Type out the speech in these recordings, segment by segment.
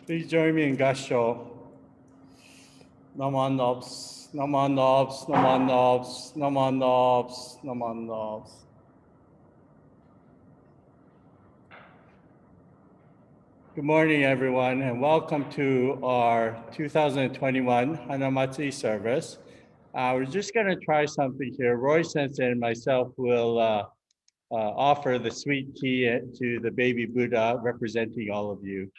Please join me in Gasho. Naman Nobs, Naman Nobs, Naman Nobs, Naman Nobs, Naman Nobs. Good morning, everyone, and welcome to our 2021 Hanamatsuri service. We're just going to try something here. Roy Sensei and myself will offer the sweet tea to the baby Buddha representing all of you.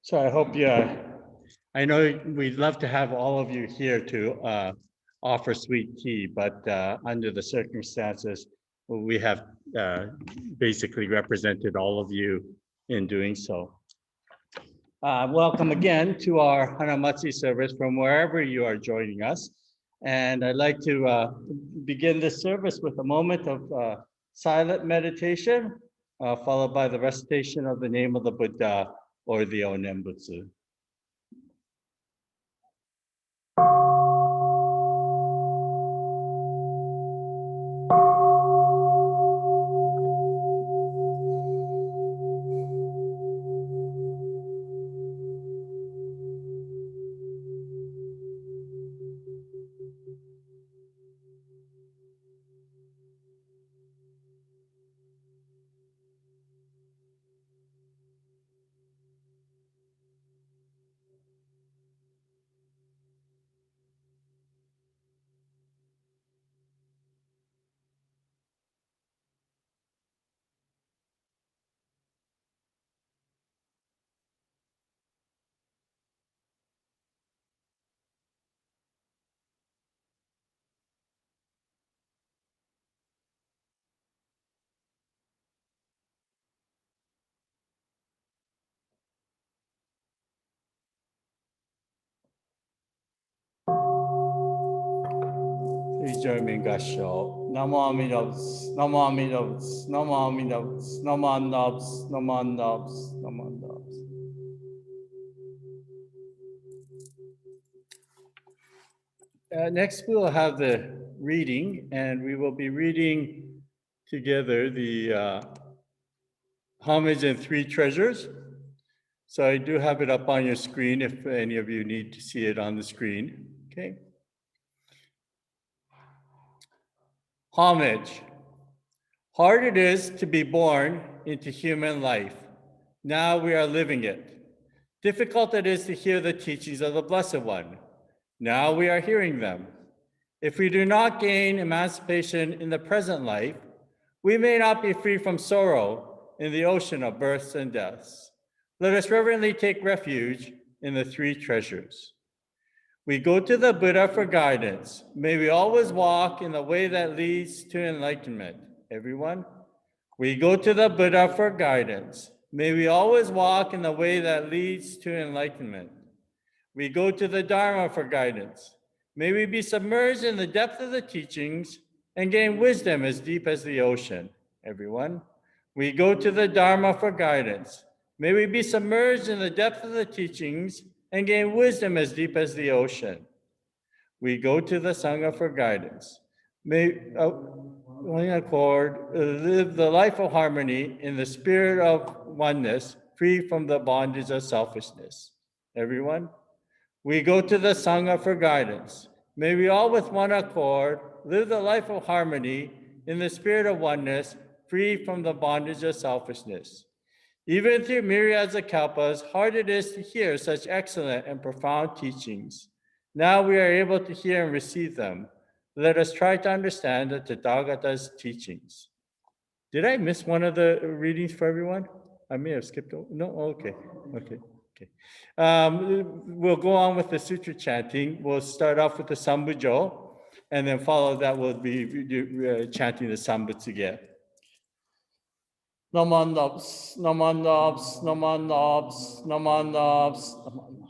So I hope I know we'd love to have all of you here to offer sweet tea, but under the circumstances, we have basically represented all of you in doing so. Welcome again to our Hanamatsuri service from wherever you are joining us. And I'd like to begin this service with a moment of silent meditation, followed by the recitation of the name of the Buddha or the Onembutsu. Please join me in Gasho. Namo Amidabs, Namo Amidabs, Namo Amidabs, Namo Amidabs, Namo Amidabs, Namo Amidabs. Next, we will have the reading, and we will be reading together the Homage and Three Treasures. So I do have it up on your screen if any of you need to see it on the screen. Okay. Homage. Hard it is to be born into human life. Now we are living it. Difficult it is to hear the teachings of the Blessed One. Now we are hearing them. If we do not gain emancipation in the present life, we may not be free from sorrow in the ocean of births and deaths. Let us reverently take refuge in the three treasures. We go to the Buddha for guidance. May we always walk in the way that leads to enlightenment. Everyone? We go to the Buddha for guidance. May we always walk in the way that leads to enlightenment. We go to the Dharma for guidance. May we be submerged in the depth of the teachings and gain wisdom as deep as the ocean. Everyone? We go to the Dharma for guidance. May we be submerged in the depth of the teachings and gain wisdom as deep as the ocean. We go to the Sangha for guidance. one accord, live the life of harmony in the spirit of oneness, free from the bondage of selfishness. Everyone? We go to the Sangha for guidance. May we all with one accord live the life of harmony in the spirit of oneness, free from the bondage of selfishness. Even through myriads of kalpas, hard it is to hear such excellent and profound teachings. Now we are able to hear and receive them. Let us try to understand the Tathagata's teachings. Did I miss one of the readings for everyone? I may have skipped over. No? Okay. We'll go on with the sutra chanting. We'll start off with the Sambujo, and then follow that we'll be chanting the Sambutsuge. Namandaps, namandaps, namandaps, namandaps, namandaps.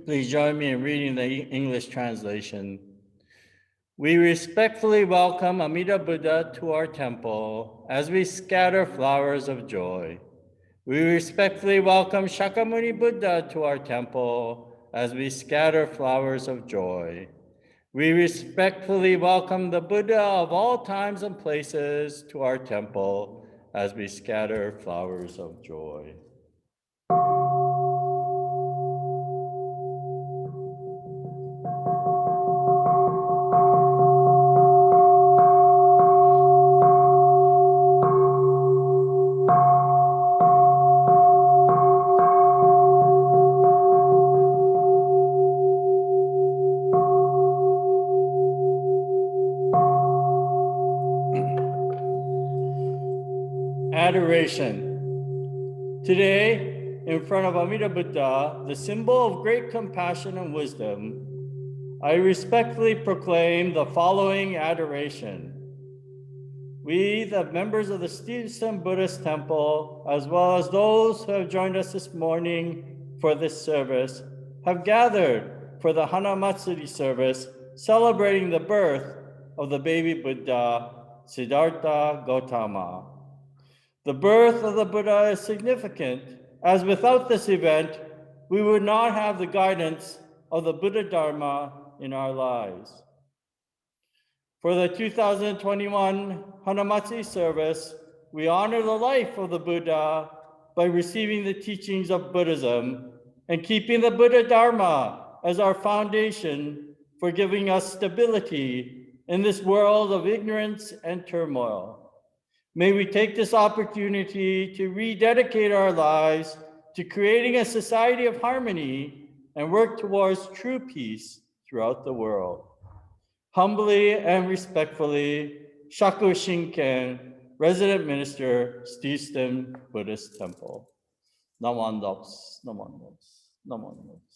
Please join me in reading the English translation. We respectfully welcome Amida Buddha to our temple as we scatter flowers of joy. We respectfully welcome Shakyamuni Buddha to our temple as we scatter flowers of joy. We respectfully welcome the Buddha of all times and places to our temple as we scatter flowers of joy. Adoration. Today, in front of Amida Buddha, the symbol of great compassion and wisdom, I respectfully proclaim the following adoration. We, the members of the Stevenson Buddhist Temple, as well as those who have joined us this morning for this service, have gathered for the Hanamatsuri service, celebrating the birth of the baby Buddha, Siddhartha Gautama. The birth of the Buddha is significant, as without this event, we would not have the guidance of the Buddha Dharma in our lives. For the 2021 Hanamatsuri service, we honor the life of the Buddha by receiving the teachings of Buddhism and keeping the Buddha Dharma as our foundation for giving us stability in this world of ignorance and turmoil. May we take this opportunity to rededicate our lives to creating a society of harmony and work towards true peace throughout the world. Humbly and respectfully, Shaku Shinken, Resident Minister, Stevenson Buddhist Temple. Namandops, namandops, namandops.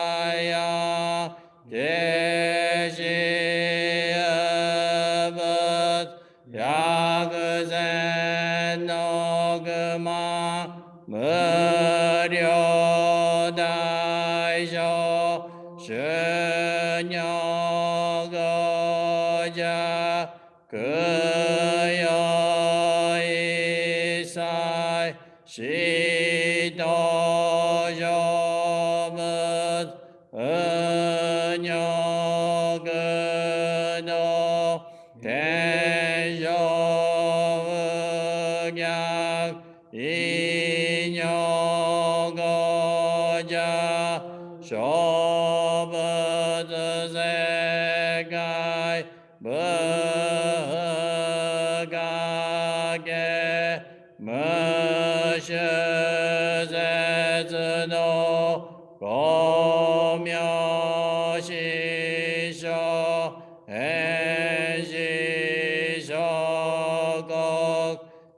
이사다야 계시어벗 야그센 노그마 무료다이쇼 신여거자 그여이사이 시도조문 은여그노 대조응양 인여거자 쇼버드세가이 무가게 무시세즈노 고묘시쇼 엔시쇼곡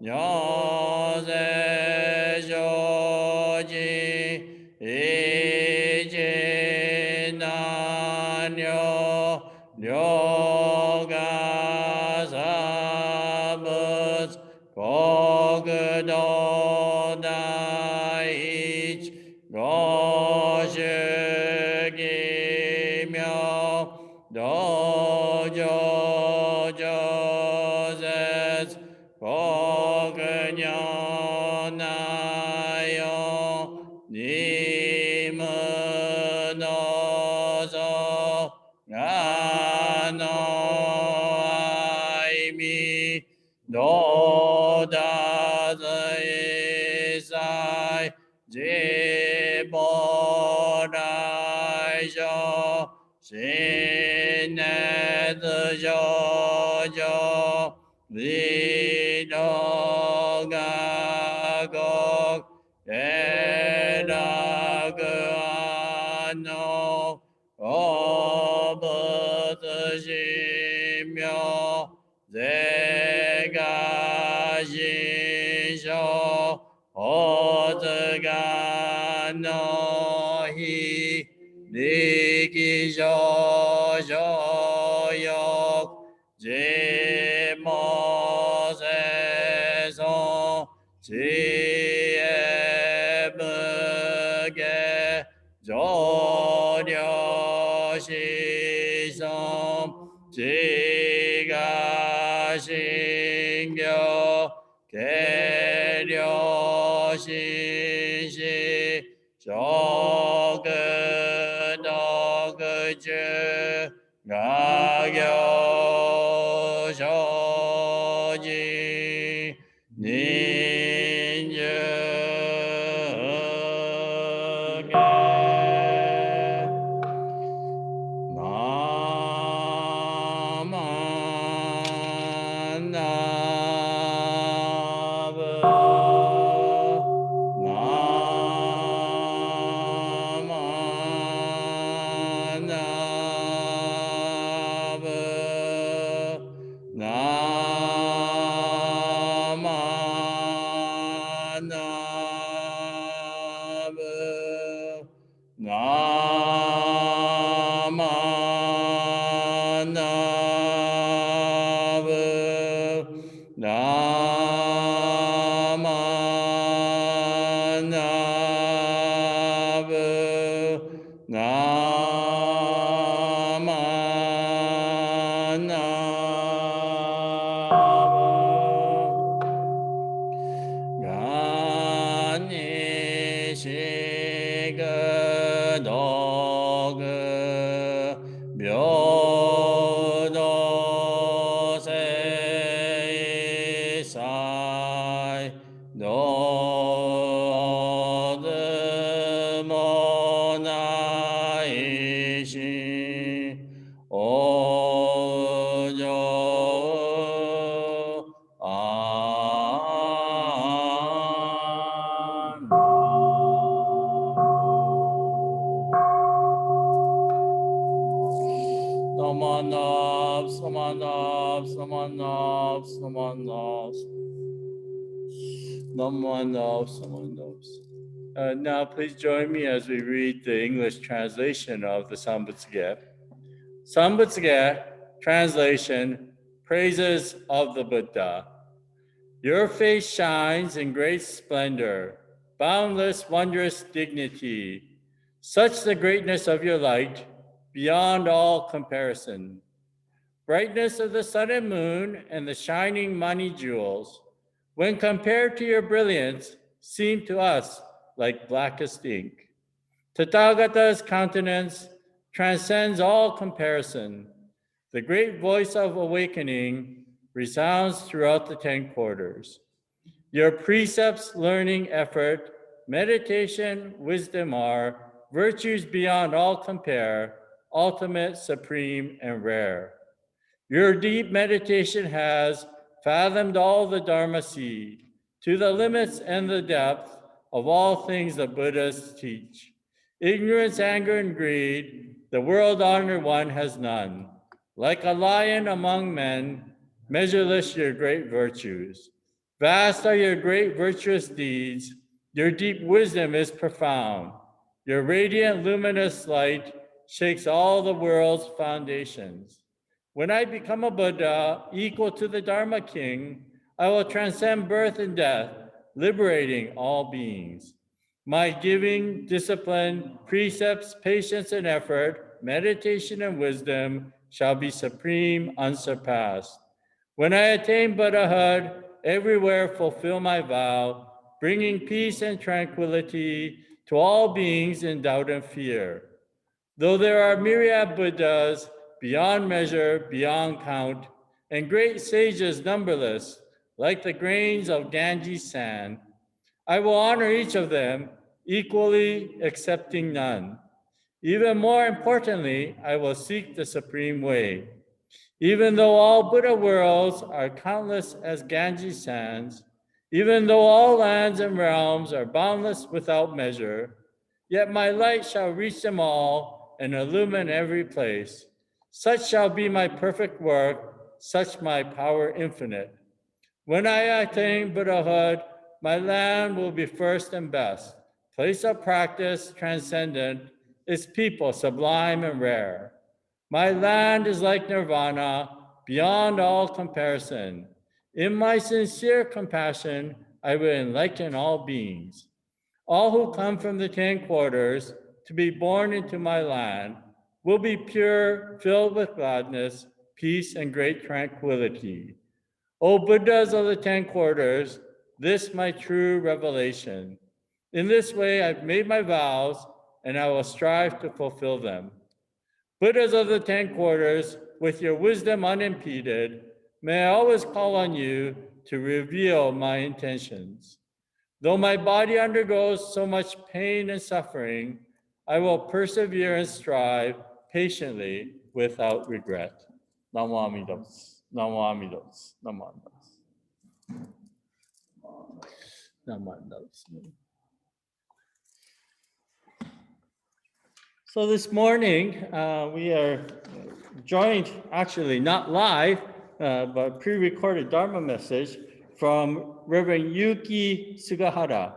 녀세쇼지 이진난요 료가사무스 고그도다이치 고시기며 도조조세스 고그녀나요 님은어서 아노아이미 노다스이사이 지보라이쇼 신네드조조 리도가곡 에라그아노 오버드시며 제가신쇼 오즈가노히 리기쇼쇼욕 지모세소 지혜무게 조려시som 지가신교 계려신시 조그도그즈 가교쇼지 닌주게 Someone knows. Now, please join me as we read the English translation of the Sambutsuge. Sambutsuge, translation, Praises of the Buddha. Your face shines in great splendor, boundless, wondrous dignity. Such the greatness of your light, beyond all comparison. Brightness of the sun and moon and the shining mani jewels, when compared to your brilliance, seem to us like blackest ink. Tathagata's countenance transcends all comparison. The great voice of awakening resounds throughout the 10 quarters. Your precepts, learning, effort, meditation, wisdom are virtues beyond all compare, ultimate, supreme, and rare. Your deep meditation has fathomed all the Dharma sea to the limits and the depth of all things the Buddhists teach. Ignorance, anger, and greed, the world-honored one has none. Like a lion among men, measureless your great virtues. Vast are your great virtuous deeds. Your deep wisdom is profound. Your radiant, luminous light shakes all the world's foundations. When I become a Buddha, equal to the Dharma King, I will transcend birth and death, liberating all beings. My giving, discipline, precepts, patience, and effort, meditation, and wisdom shall be supreme, unsurpassed. When I attain Buddhahood, everywhere fulfill my vow, bringing peace and tranquility to all beings in doubt and fear. Though there are myriad Buddhas, beyond measure, beyond count, and great sages numberless, like the grains of Ganges sand, I will honor each of them, equally accepting none. Even more importantly, I will seek the supreme way. Even though all Buddha worlds are countless as Ganges sands, even though all lands and realms are boundless without measure, yet my light shall reach them all and illumine every place. Such shall be my perfect work, such my power infinite. When I attain Buddhahood, my land will be first and best, place of practice transcendent, its people sublime and rare. My land is like nirvana, beyond all comparison. In my sincere compassion, I will enlighten all beings. All who come from the 10 quarters to be born into my land will be pure, filled with gladness, peace, and great tranquility. O Buddhas of the 10 quarters, this my true revelation. In this way, I've made my vows, and I will strive to fulfill them. Buddhas of the 10 quarters, with your wisdom unimpeded, may I always call on you to reveal my intentions. Though my body undergoes so much pain and suffering, I will persevere and strive patiently without regret. Namo Amida Butsu. Namo Amida Butsu. Namo Amida Butsu. Namo Amida Butsu. So this morning, we are joined, actually not live, but pre-recorded Dharma message from Reverend Yuki Sugahara.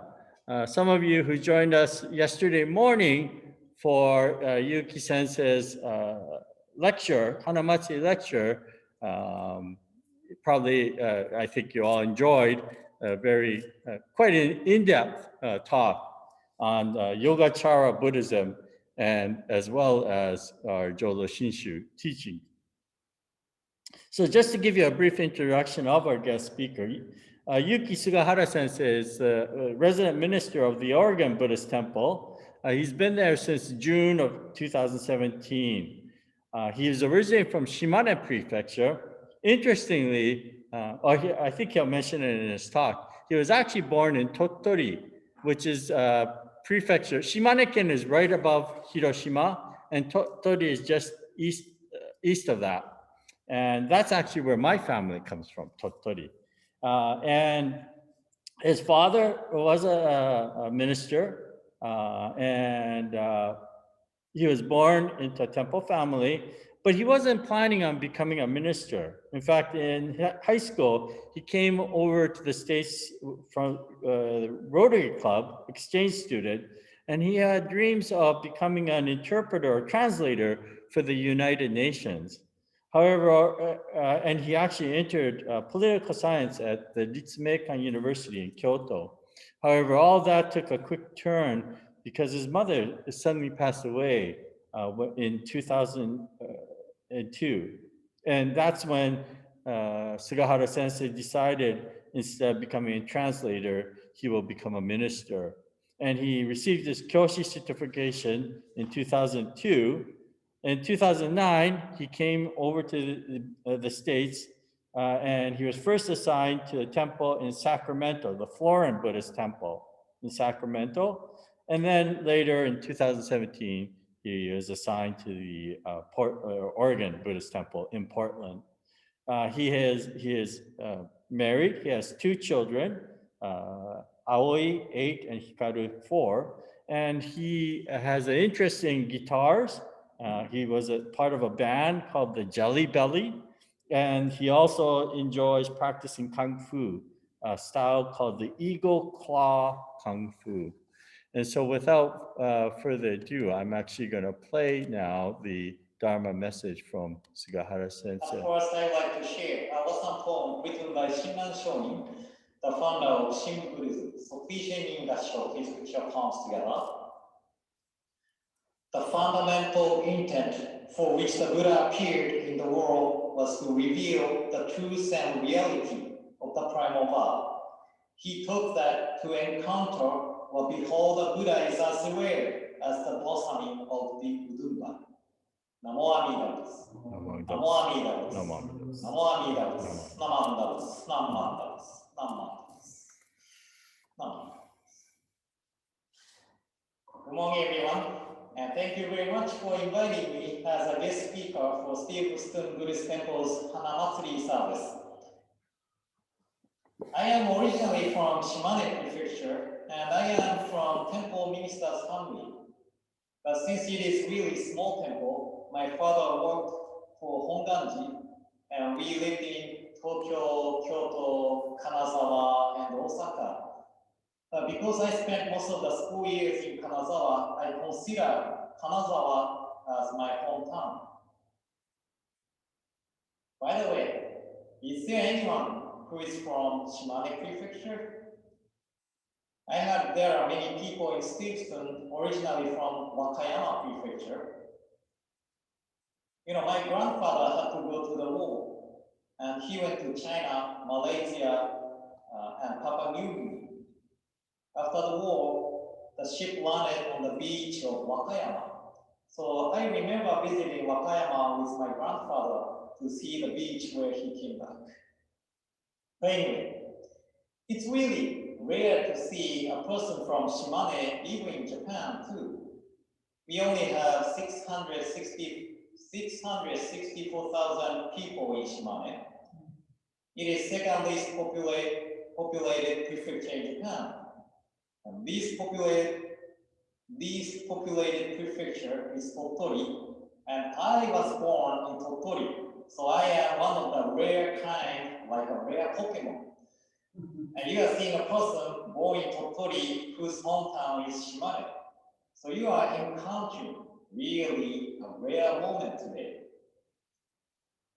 Some of you who joined us yesterday morning for Yuki Sensei's lecture, Hanamatsuri lecture, probably I think you all enjoyed a very, quite an in-depth talk on Yogacara Buddhism, and as well as our Jodo Shinshu teaching. So just to give you a brief introduction of our guest speaker, Yuki Sugahara Sensei is the resident minister of the Oregon Buddhist Temple. He's been there since June of 2017. He is originally from Shimane Prefecture. Interestingly, I think he'll mention it in his talk, he was actually born in Tottori, which is prefecture. Shimane-ken is right above Hiroshima, and Tottori is just east of that. And that's actually where my family comes from, Tottori. And his father was a minister, and he was born into a temple family, But he wasn't planning on becoming a minister. In fact, in high school, he came over to the States from Rotary Club, exchange student, and he had dreams of becoming an interpreter or translator for the United Nations. However, and he actually entered political science at the Ritsumeikan University in Kyoto. However, all that took a quick turn because his mother suddenly passed away in 2002. And that's when Sugahara sensei decided instead of becoming a translator, he will become a minister. And he received his Kyoshi certification in 2002. In 2009, he came over to the States and he was first assigned to a temple in Sacramento, the Florin Buddhist temple in Sacramento. And then later in 2017, he was assigned to the Oregon Buddhist temple in Portland. He is married. He has two children, Aoi, 8, and Hikaru, 4. And he has an interest in guitars. He was a part of a band called the Jelly Belly. And he also enjoys practicing Kung Fu, a style called the Eagle Claw Kung Fu. And so without further ado, I'm actually going to play now the Dharma message from Sugahara Sensei. First, I'd like to share a lesson poem written by Shinran Shonin, the founder of Shin Buddhism. So please join me in that show. Please put your palms together. The fundamental intent for which the Buddha appeared in the world was to reveal the truth and reality of the primal vow. He taught that to encounter or behold the Buddha is as rare as the blossoming of the Udumba. Namo Amida Butsu. Namo Amida Butsu. Namo Amida Butsu. Namo Amida Butsu. Namo Amida Butsu. Namo Amida Butsu. Namo. Good morning, everyone, and thank you very much for inviting me as a guest speaker for Steve Stone Buddhist Temple's Hanamatsuri service. I am originally from Shimane Prefecture, and I am from temple minister's family. But since it is really small temple, my father worked for Honganji, and we lived in Tokyo, Kyoto, Kanazawa, and Osaka. Because I spent most of the school years in Kanazawa, I consider Kanazawa as my hometown. By the way, is there anyone who is from Shimane Prefecture? I heard there are many people in Steveston originally from Wakayama Prefecture. You know, my grandfather had to go to the war, and he went to China, Malaysia, and Papua New Guinea. After the war, the ship landed on the beach of Wakayama. So I remember visiting Wakayama with my grandfather to see the beach where he came back. But anyway, it's really rare to see a person from Shimane even in Japan too. We only have 664,000 people in Shimane. It is second least populated prefecture in Japan. And least populated prefecture is Tottori, and I was born in Tottori, so I am one of the rare kind, like a rare Pokemon. And you are seeing a person born in Tottori whose hometown is Shimane. So you are encountering really a rare moment today.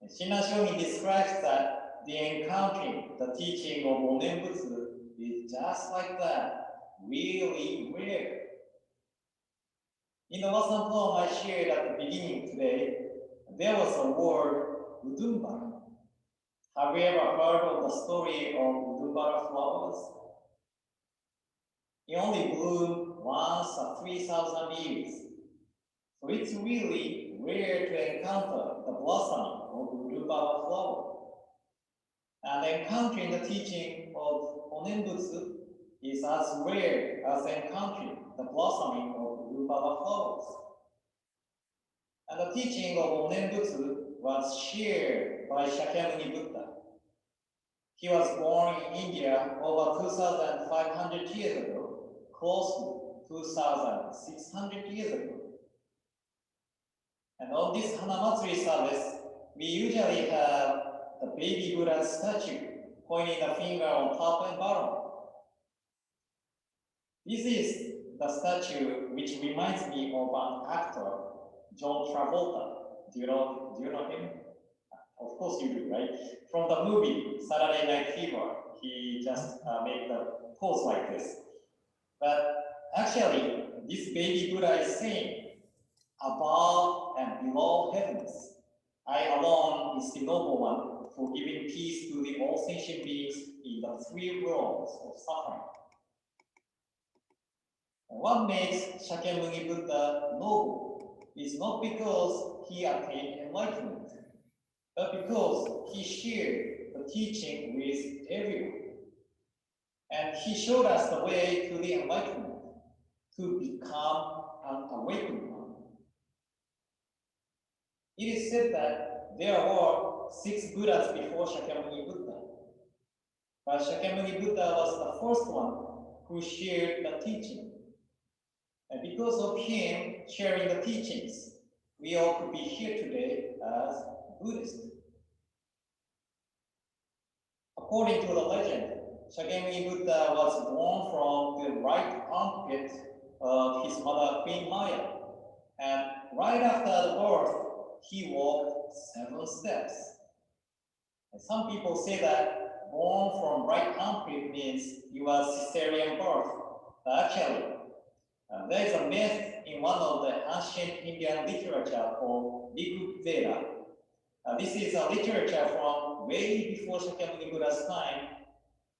And Shinran Shonin describes that the encountering the teaching of Onenbutsu is just like that, really rare. In the lesson poem I shared at the beginning today, there was a word, Udumba. Have you ever heard of the story of Udumbara flowers? It only bloomed once at 3,000 years. So it's really rare to encounter the blossoming of Udumbara flower. And encountering the teaching of Onenbutsu is as rare as encountering the blossoming of Udumbara flowers. And the teaching of Onenbutsu was shared by Shakyamuni Buddha. He was born in India over 2,500 years ago, close to 2,600 years ago. And on this Hanamatsuri service, we usually have the baby Buddha statue pointing the finger on top and bottom. This is the statue which reminds me of an actor, John Travolta. Do you know him? Of course you do, right? From the movie Saturday Night Fever, he just made the pose like this. But actually, this baby Buddha is saying, above and below heavens, I alone is the noble one for giving peace to the all sentient beings in the three worlds of suffering. And what makes Shakyamuni Buddha noble is not because he attained enlightenment, but because he shared the teaching with everyone. And he showed us the way to the enlightenment, to become an awakened one. It is said that there were 6 Buddhas before Shakyamuni Buddha. But Shakyamuni Buddha was the first one who shared the teaching. And because of him sharing the teachings, we all could be here today as Buddhists. According to the legend, Shakyamuni Buddha was born from the right armpit of his mother Queen Maya. And right after the birth, he walked 7 steps. And some people say that born from right armpit means he was cesarean birth. But actually, there is a myth in one of the ancient Indian literature called Rig Veda. This is a literature from way before Shakyamuni Buddha's time,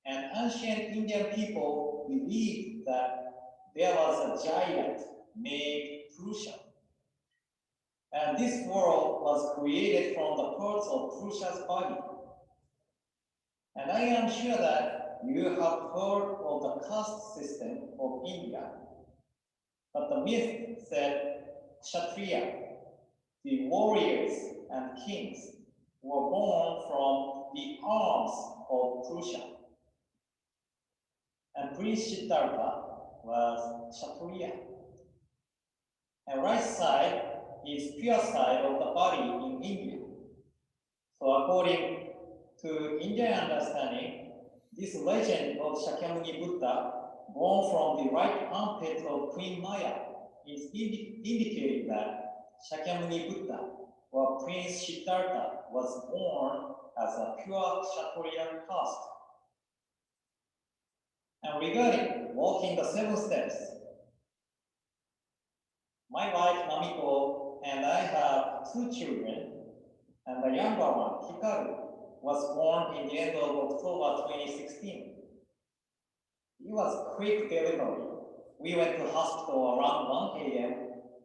and ancient Indian people believed that there was a giant named Purusha. And this world was created from the parts of Purusha's body. And I am sure that you have heard of the caste system of India. But the myth said Kshatriya, the warriors and kings, were born from the arms of Purusha. And Prince Siddhartha was Kshatriya. And right side is pure side of the body in India. So according to Indian understanding, this legend of Shakyamuni Buddha, born from the right armpit of Queen Maya, is indicating that Shakyamuni Buddha, or Prince Siddhartha, was born as a pure Kshatriya caste. And regarding walking the 7 steps, my wife Namiko and I have 2 children, and the younger one, Hikaru, was born in the end of October 2016. It was quick delivery. We went to hospital around 1 a.m.,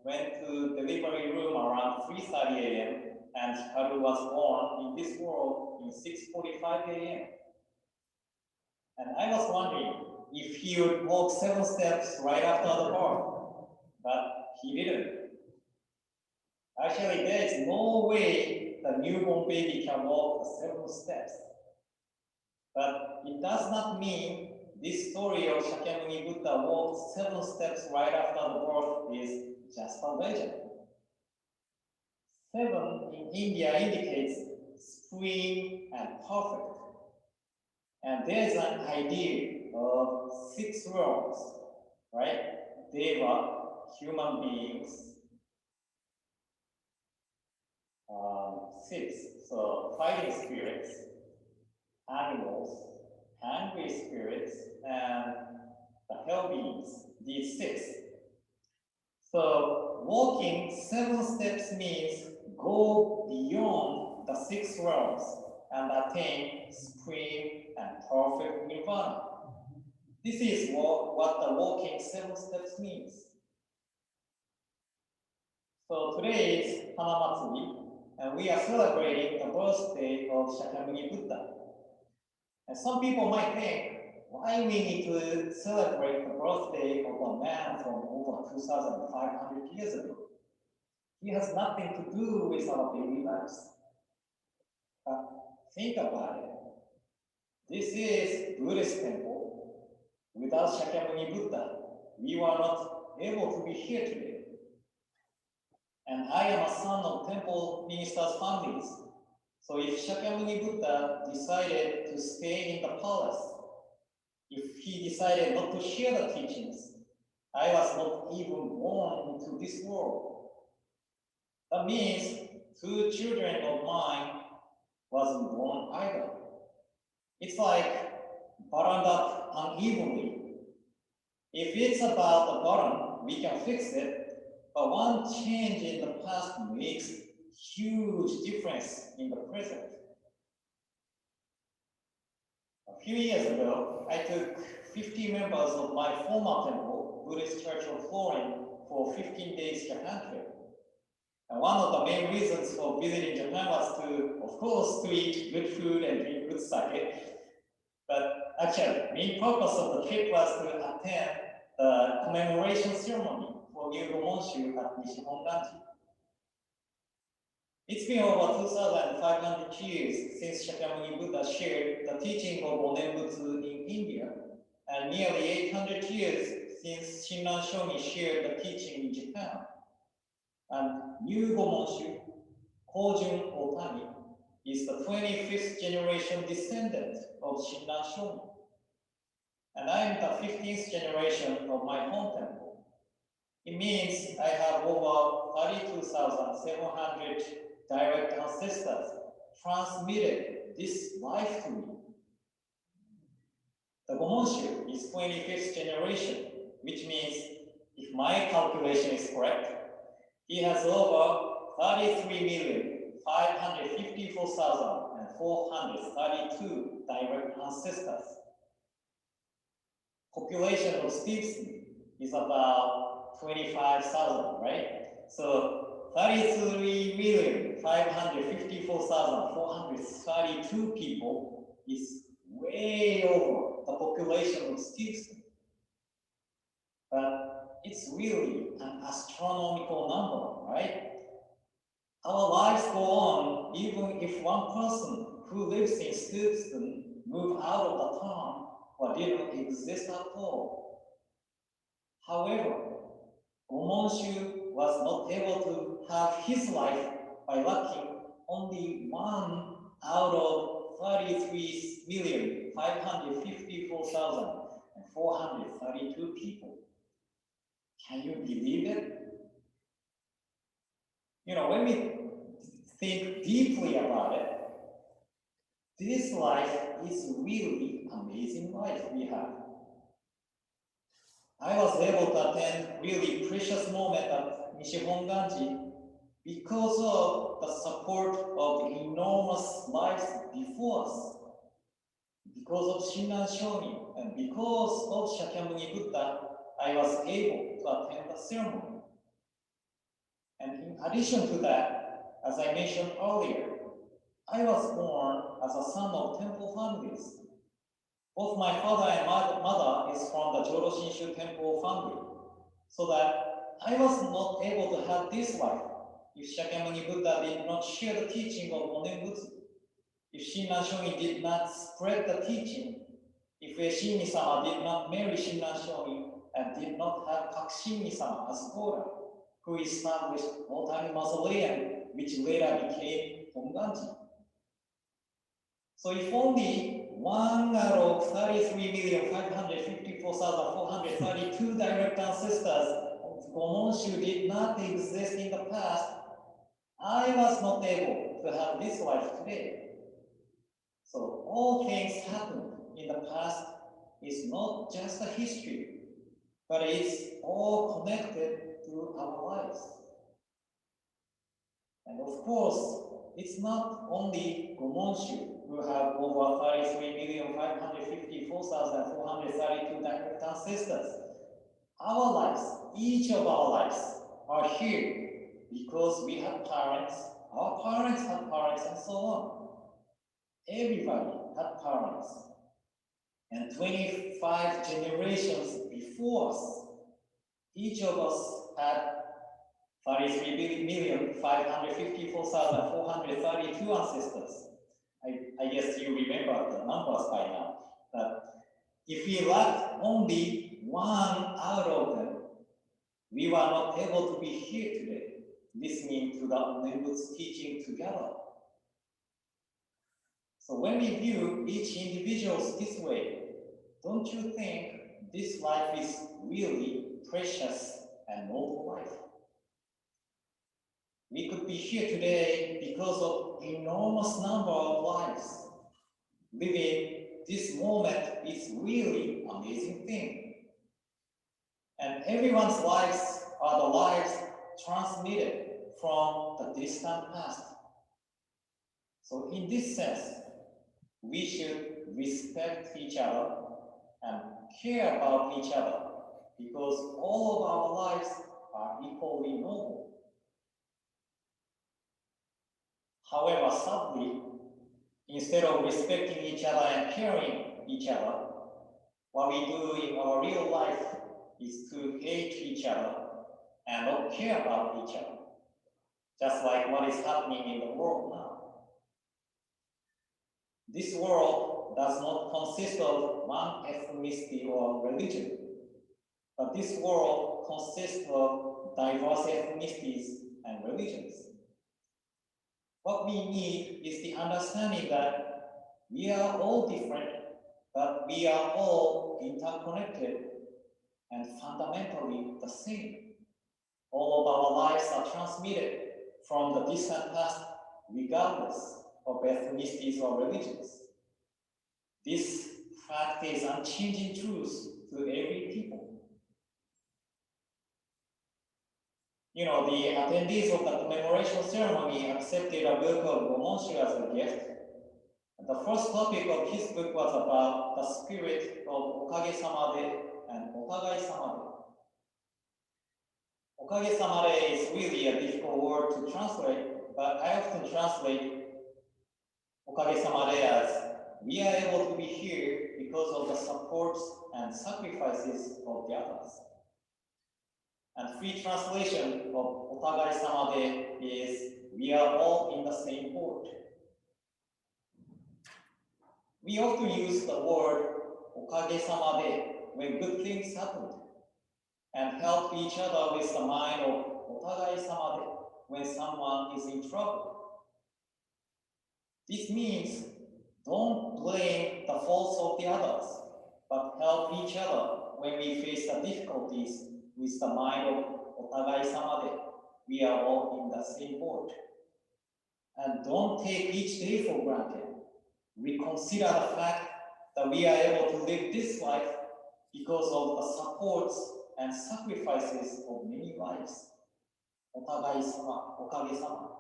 went to delivery room around 3:30 a.m., and Hikaru was born in this world in 6:45 a.m. And I was wondering if he would walk 7 steps right after the birth, but he didn't. Actually, there is no way the newborn baby can walk the 7 steps. But it does not mean this story of Shakyamuni Buddha walked 7 steps right after the birth is just a legend. 7 in India indicates supreme and perfect. And there is an idea of 6 realms, right? Deva, human beings, 6, so fighting spirits, animals, hungry spirits, and the hell beings, these 6. So walking 7 steps means go beyond the 6 realms and attain supreme and perfect nirvana. This is what the walking 7 steps means. So today is Hanamatsuri, and we are celebrating the birthday of Shakyamuni Buddha. And some people might think, why we need to celebrate the birthday of a man from over 2,500 years ago? He has nothing to do with our daily lives. But think about it. This is Buddhist temple. Without Shakyamuni Buddha, we were not able to be here today. and I am a son of temple ministers' families. So if Shakyamuni Buddha decided to stay in the palace, if he decided not to share the teachings, I was not even born into this world. That means 2 children of mine wasn't born either. It's like bottomed up unevenly. If it's about the bottom, we can fix it, but one change in the past makes huge difference in the present. A few years ago, I took 50 members of my former temple, Buddhist Church of Florence, for 15 days Japan trip. And one of the main reasons for visiting Japan was to, of course, to eat good food and drink good sake. But actually, main purpose of the trip was to attend the commemoration ceremony for new Gomonshu at Nishihon Ganji. It's been over 2,500 years since Shakyamuni Buddha shared the teaching of Onen Butsu in India, and nearly 800 years since Shinran Shonin shared the teaching in Japan. And new Gomonshu, Kojun Otani, is the 25th generation descendant of Shinran Shonin. And I am the 15th generation of my home temple. It means I have over 32,700 direct ancestors transmitted this life to me. The Gomonshu is 25th generation, which means if my calculation is correct, he has over 33,554,432 direct ancestors. Population of Stevenson is about 25,000, right? So 33,554,432 people is way over the population of Stevenson. But it's really an astronomical number, right? Our lives go on even if one person who lives in Stevenson move out of the town or didn't exist at all. However, Gomonshu was not able to have his life by lacking only 1 out of 33,554,432 people. Can you believe it? You know, when we think deeply about it, this life is really amazing life we have. I was able to attend really precious moment at Nishihon Ganji because of the support of the enormous lives before us, because of Shinran Shonin, and because of Shakyamuni Buddha, I was able to attend the ceremony. And in addition to that, as I mentioned earlier, I was born as a son of temple families. Both my father and my mother is from the Jodo Shinshu temple family, so that I was not able to have this life if Shakyamuni Buddha did not share the teaching of Onen Butsu, if Shinran Shonin did not spread the teaching, if Ueshimi-sama did not marry Shinran Shonin and did not have Kakushimi-sama as Gora, who established Otani Mausoleum, which later became Honganji. So if only 1 out of 33,554,432 direct ancestors of Gomonshu did not exist in the past, I was not able to have this life today. So all things happened in the past is not just a history, but it's all connected to our lives. And of course, it's not only Gomonshu who have over 33,554,432 direct ancestors. Our lives, each of our lives, are here because we have parents, our parents have parents, and so on. Everybody had parents. And 25 generations before us, each of us had 33,554,432 ancestors. I guess you remember the numbers by now. But if we lacked only 1 out of them, we were not able to be here today. listening to the Nembutsu teaching together. So when we view each individual this way, don't you think this life is really precious and noble life? We could be here today because of enormous number of lives. Living this moment is really amazing thing. And everyone's lives are the lives transmitted from the distant past. So in this sense, we should respect each other and care about each other because all of our lives are equally noble. However, sadly, instead of respecting each other and caring each other, what we do in our real life is to hate each other and not care about each other, just like what is happening in the world now. This world does not consist of one ethnicity or religion, but this world consists of diverse ethnicities and religions. What we need is the understanding that we are all different, but we are all interconnected and fundamentally the same. All of our lives are transmitted from the distant past, regardless of ethnicities or religions. This fact is unchanging truth to every people. You know, the attendees of the commemoration ceremony accepted a book of Gomonshu as a gift. The first topic of his book was about the spirit of Okage-samade and Otagai-samade. Okage-samade is really a difficult word to translate, but I often translate Okage-samade as we are able to be here because of the supports and sacrifices of the others. And free translation of Otagai-samade is we are all in the same boat. We often use the word Okage-samade when good things happen and help each other with the mind of Otagai-samade when someone is in trouble. This means don't blame the faults of the others, but help each other when we face the difficulties with the mind of Otagai-samade. We are all in the same boat. And don't take each day for granted. Reconsider the fact that we are able to live this life because of the supports and sacrifices of many lives. Otagai-sama, Okage-sama.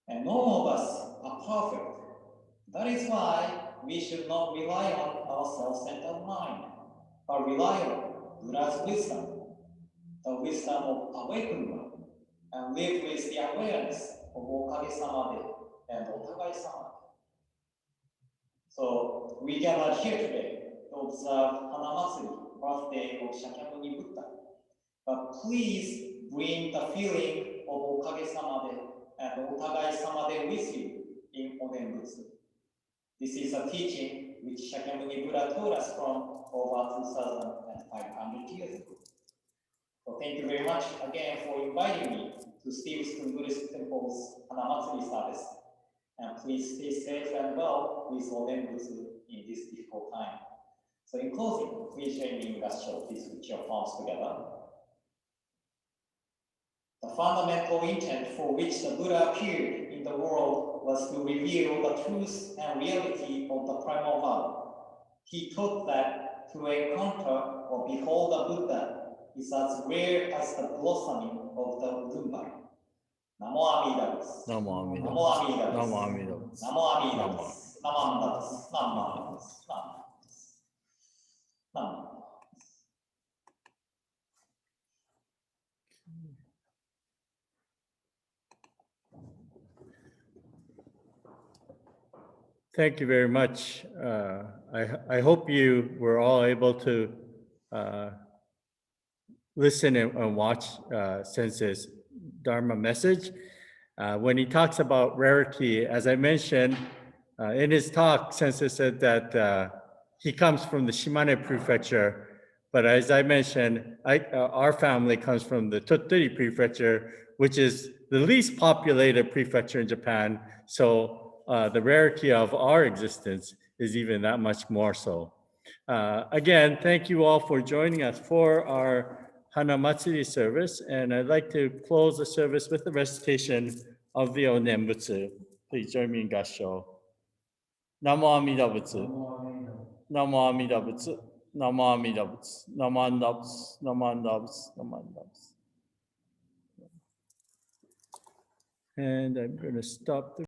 And none of us are perfect. That is why we should not rely on our self-centered mind, but rely on Buddha's wisdom, the wisdom of awakened one, and live with the awareness of Okage-samade and Otagai-samade. So we gathered here today to observe Hanamatsuri, birthday of Shakyamuni Buddha. But please bring the feeling of Okage-samade and Otagai-samade with you in Odenbutsu. This is a teaching which Shakyamuni Buddha taught us from over 2,500 years ago. So thank you very much again for inviting me to Steveston Buddhist Temple's Hanamatsuri service. And please stay safe and well with Odenbutsu in this difficult time. So in closing, please join me in gesture please with your palms together. The fundamental intent for which the Buddha appeared in the world was to reveal the truth and reality of the primal vow. He taught that to encounter or behold the Buddha is as rare as the blossoming of the Udumba. Namo Amida Butsu. Namo Amida Namo Amida Butsu. Namo Amida Butsu. Namo Amida Butsu. Namo Amida Butsu. Namo Amida Butsu. Namo. Thank you very much. I hope you were all able to listen and watch Sensei's Dharma message. When he talks about rarity, as I mentioned, in his talk, Sensei said that he comes from the Shimane Prefecture, But as I mentioned, our family comes from the Tottori Prefecture, which is the least populated prefecture in Japan. So the rarity of our existence is even that much more so. Again, thank you all for joining us for our Hanamatsuri service. And I'd like to close the service with the recitation of the Onenbutsu. Please join me in Gassho. Namo Amida Butsu. Namo Amida Butsu. Namo Amida Butsu. Namo Amida Butsu. Namo Amida Butsu. Namo Amida Butsu. And I'm going to stop the